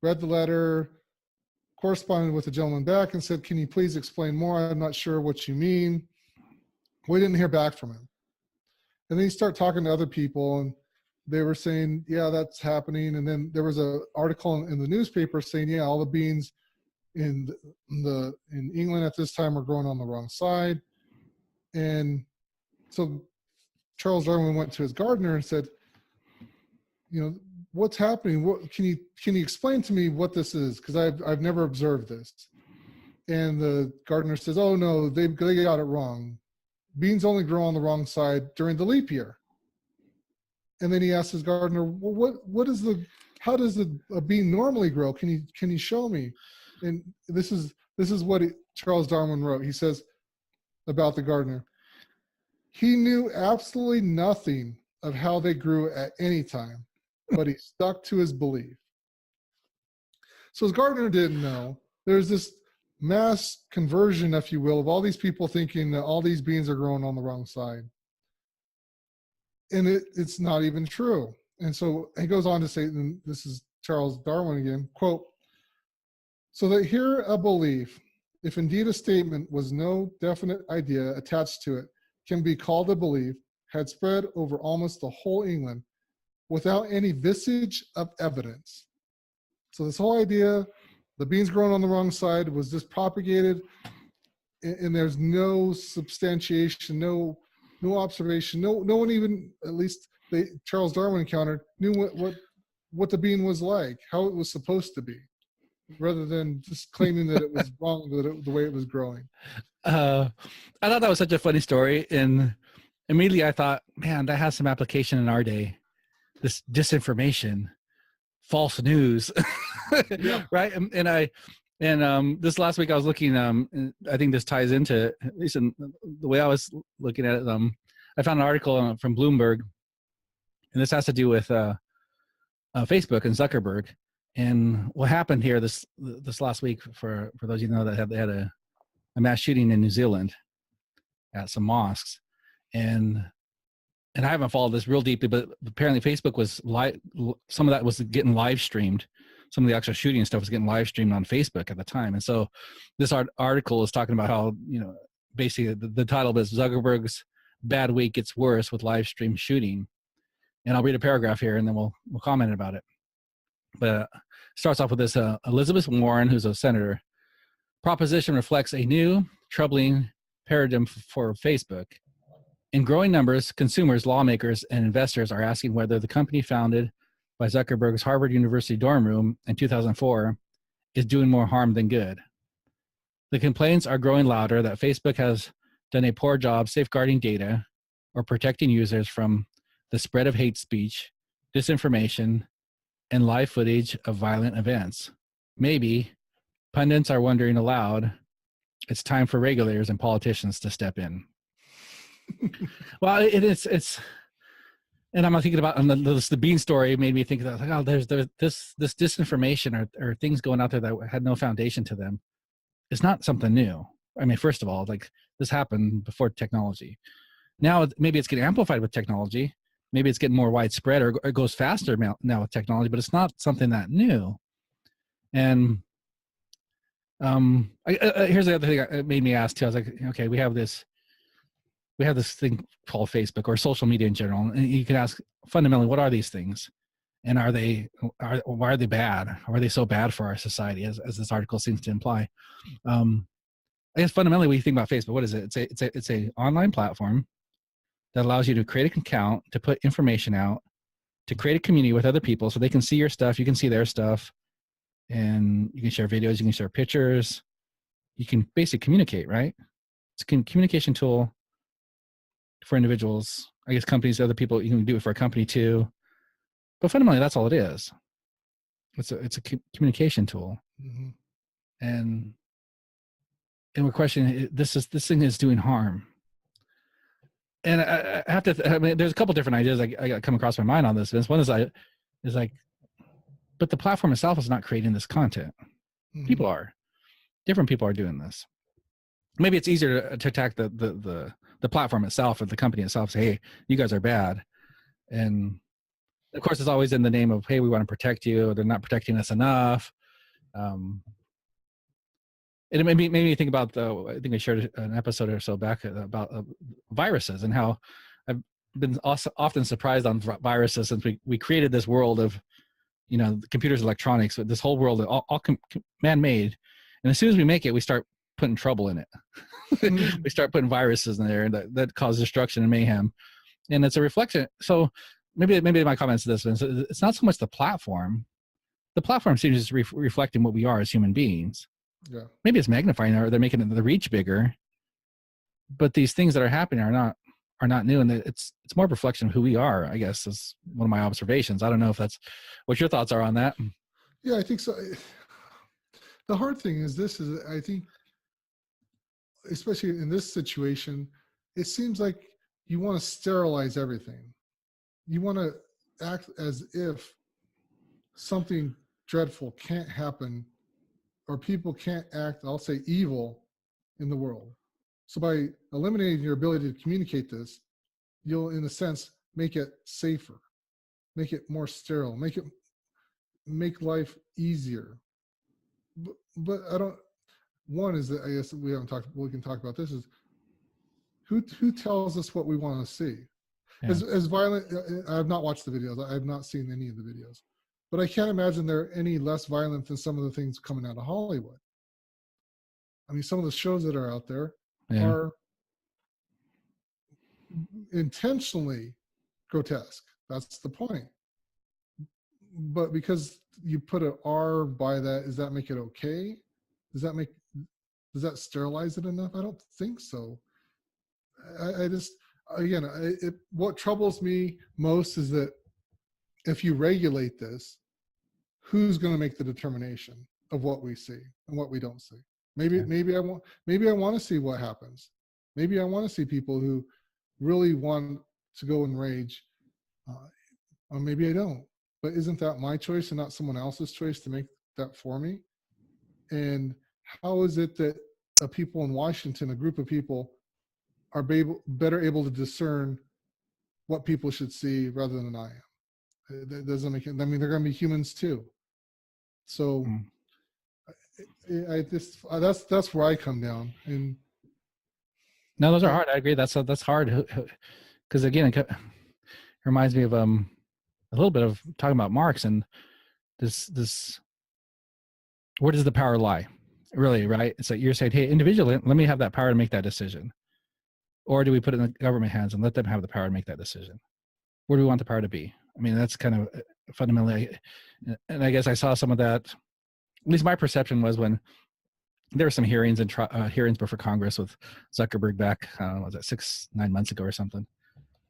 read the letter, corresponded with the gentleman back, and said, can you please explain more? I'm not sure what you mean. We didn't hear back from him. And then he started talking to other people, and they were saying, yeah, that's happening. And then there was an article in the newspaper saying, yeah, all the beans in England at this time are growing on the wrong side. And so Charles Darwin went to his gardener and said, what's happening? Can you explain to me what this is? Because I've never observed this. And the gardener says, oh no, they got it wrong. Beans only grow on the wrong side during the leap year. And then he asked his gardener, well, how does a bean normally grow? Can you show me? And this is what Charles Darwin wrote. He says about the gardener, he knew absolutely nothing of how they grew at any time, but he stuck to his belief. So his gardener didn't know. There's this mass conversion, if you will, of all these people thinking that all these beans are growing on the wrong side. And it's not even true. And so he goes on to say, and this is Charles Darwin again, quote, so that here a belief, if indeed a statement was no definite idea attached to it, can be called a belief, had spread over almost the whole England without any vestige of evidence. So this whole idea, the beans growing on the wrong side, was just propagated, and there's no substantiation, no observation, no one even, at least Charles Darwin encountered, knew what the bean was like, how it was supposed to be, rather than just claiming that it was wrong, the way it was growing. I thought that was such a funny story, and immediately I thought, man, that has some application in our day. This disinformation, false news, yeah. Right? And this last week I was looking. I think this ties into, at least in the way I was looking at it. I found an article from Bloomberg, and this has to do with Facebook and Zuckerberg. And what happened here this last week, for those of you know that they had a mass shooting in New Zealand at some mosques, and and I haven't followed this real deeply, but apparently Facebook was some of that was getting live streamed. Some of the actual shooting stuff was getting live streamed on Facebook at the time. And so this article is talking about how, basically the title is Zuckerberg's bad week gets worse with live stream shooting. And I'll read a paragraph here and then we'll comment about it. But starts off with this, Elizabeth Warren, who's a senator, proposition reflects a new troubling paradigm for Facebook. In growing numbers, consumers, lawmakers, and investors are asking whether the company founded by Zuckerberg's Harvard University dorm room in 2004 is doing more harm than good. The complaints are growing louder that Facebook has done a poor job safeguarding data or protecting users from the spread of hate speech, disinformation, and live footage of violent events. Maybe, pundits are wondering aloud, it's time for regulators and politicians to step in. Well, it's, and I'm thinking about the Bean story made me think that, like, oh, there's this disinformation or things going out there that had no foundation to them. It's not something new. I mean, first of all, like, this happened before technology. Now maybe it's getting amplified with technology. Maybe it's getting more widespread, or it goes faster now with technology. But it's not something that new. And here's the other thing that made me ask too. I was like, okay, we have this thing called Facebook or social media in general, and you can ask fundamentally, what are these things, and why are they bad? Why are they so bad for our society, as this article seems to imply? I guess fundamentally, when you think about Facebook, what is it? It's a online platform that allows you to create an account, to put information out, to create a community with other people, so they can see your stuff, you can see their stuff, and you can share videos, you can share pictures, you can basically communicate, right? It's a communication tool for individuals, I guess companies, other people. You can do it for a company too, but fundamentally that's all it is. It's a communication tool. Mm-hmm. And we're questioning, this thing is doing harm. And I have to, I mean, there's a couple different ideas I come across my mind on this. One is like, but the platform itself is not creating this content. Mm-hmm. Different people are doing this. Maybe it's easier to attack the platform itself or the company itself, say, hey, you guys are bad. And of course, it's always in the name of, hey, we want to protect you, or they're not protecting us enough. It made me think about I think I shared an episode or so back about viruses, and how I've been often surprised on viruses since we created this world of, computers, electronics, this whole world, all man-made. And as soon as we make it, we start putting trouble in it. We start putting viruses in there that cause destruction and mayhem. And it's a reflection. So maybe my comments to this, Vince, it's not so much the platform. The platform seems to be reflecting what we are as human beings. Yeah. Maybe it's magnifying, or they're making the reach bigger. But these things that are happening are not new, and it's more a reflection of who we are, I guess, is one of my observations. I don't know if that's what your thoughts are on that. Yeah, I think so. The hard thing is I think, especially in this situation, it seems like you want to sterilize everything. You want to act as if something dreadful can't happen, or people can't act, I'll say, evil in the world. So by eliminating your ability to communicate this, you'll, in a sense, make it safer, make it more sterile, make life easier. But I don't. One is that, I guess we can talk about this, is who tells us what we want to see. Yeah. As violent, I have not watched the videos. I have not seen any of the videos, but I can't imagine they're any less violent than some of the things coming out of Hollywood. I mean, some of the shows that are out there are intentionally grotesque. That's the point. But because you put an R by that, does that make it okay? Does that sterilize it enough? I don't think so. I just, again, what troubles me most is that if you regulate this, who's going to make the determination of what we see and what we don't see? Maybe I want to see what happens. Maybe I want to see people who really want to go and rage, or maybe I don't. But isn't that my choice and not someone else's choice to make that for me? And how is it that people in Washington, a group of people, are better able to discern what people should see rather than I am. That doesn't make it. I mean, they're going to be humans too. So that's where I come down. And no, those are hard. I agree. That's hard. Because again, it reminds me of a little bit of talking about Marx and this. Where does the power lie? Really, right? So you're saying, hey, individually, let me have that power to make that decision. Or do we put it in the government hands and let them have the power to make that decision? Where do we want the power to be? I mean, that's kind of fundamentally, and I guess I saw some of that, at least my perception was when there were some hearings and hearings before Congress with Zuckerberg back, was that 6-9 months ago or something?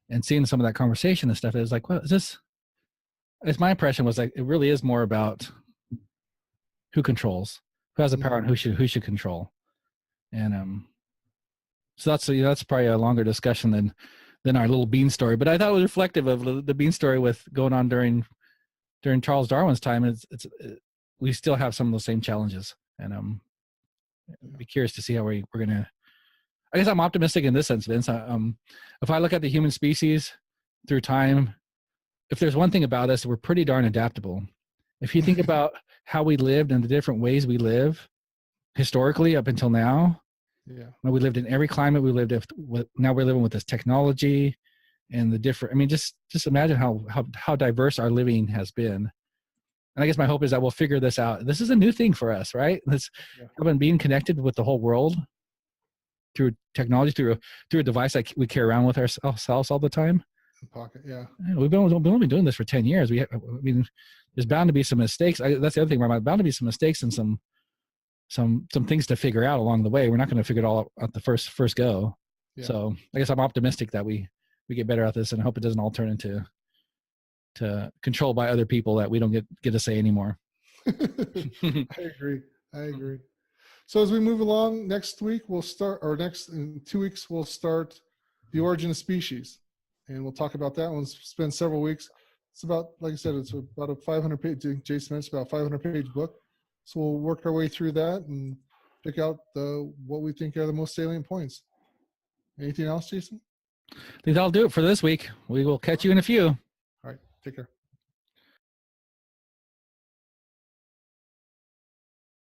And seeing some of that conversation and stuff, it was like, well, is this, as my impression was like, it really is more about who controls, who has the power and who should control. And so that's probably a longer discussion than our little bean story. But I thought it was reflective of the bean story with going on during Charles Darwin's time. We still have some of those same challenges, and I'd be curious to see how we're gonna. I guess I'm optimistic in this sense, Vince. If I look at the human species through time, if there's one thing about us, we're pretty darn adaptable. If you think about how we lived and the different ways we live historically up until now, we lived in every climate. We lived with, now we're living with this technology and the different. I mean, just imagine how diverse our living has been. And I guess my hope is that we'll figure this out. This is a new thing for us, right? Having being connected with the whole world through technology, through a device that we carry around with ourselves all the time. Pocket, yeah. We've only been doing this for 10 years. I mean, there's bound to be some mistakes. That's the other thing. There's bound to be some mistakes and some things to figure out along the way. We're not going to figure it all out at the first go. Yeah. So I guess I'm optimistic that we get better at this, and I hope it doesn't all turn into control by other people that we don't get to say anymore. I agree. So as we move along, next week in 2 weeks we'll start The Origin of Species. And we'll talk about that. We'll spend several weeks. It's about, like I said, it's about a 500-page, Jason mentioned, about 500-page book. So we'll work our way through that and pick out what we think are the most salient points. Anything else, Jason? I think that'll do it for this week. We will catch you in a few. All right. Take care.